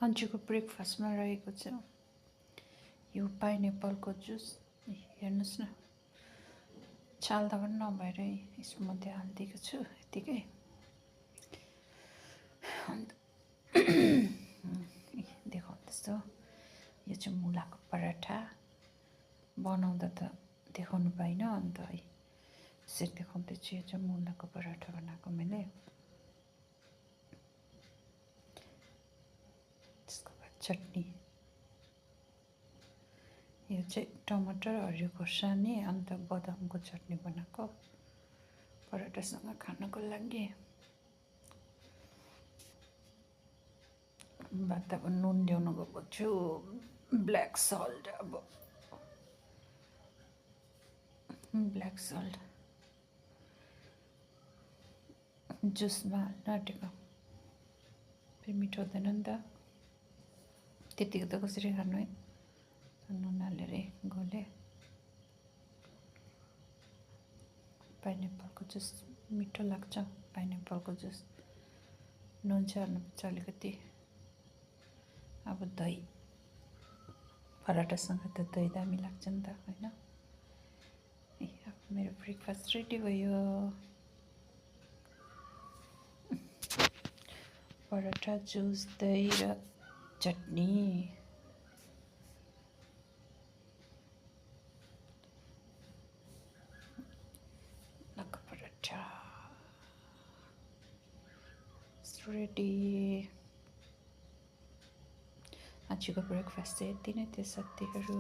अन्जुको ब्रेकफास्टमा रहेको छ यो पाइनएप्पलको जुस। हेर्नुहोस् न, छाल्दा पनि नभएर यसमा मात्रै हालिदिएको छु यतिकै। अन्त देखाउँदैछ, यो चाहिँ मुलाको पराठा। बनाउँदा त देखाउनु पाइनँ, अन्त है यसरी देखाउँदैछु। यो चाहिँ मुलाको पराठा बनाएको मैले। त्यसको बाद चटनी, यो चाहिँ टमाटर, हरियो खोर्सानी अन्त बदामको चटनी बनाएको पराठासँग खानको लागि। बाद अब नुन ल्याउनु गएको छु, ब्ल्याक सल्ट। अब ब्ल्याक सल्ट जुसमा हाल्न आँटेको, फेरि मिठो हुँदैन नि त, त्यतिको त कसरी खानु है। नुन हालेर घोले। पाइनएप्पलको जुस मिठो लाग्छ, पाइनएप्पलको जुस। नुन चाहिँ हाल्नुपर्छ अलिकति। अब दही, पराठासँग त दही दामी लाग्छ नि त, होइन। अब मेरो ब्रेकफास्ट रेडी भयो। पराठा, जुस, दही र चटनी। मुलाको पराठा रेडी। आजको ब्रेकफास्ट चाहिँ यति नै थियो साथीहरू।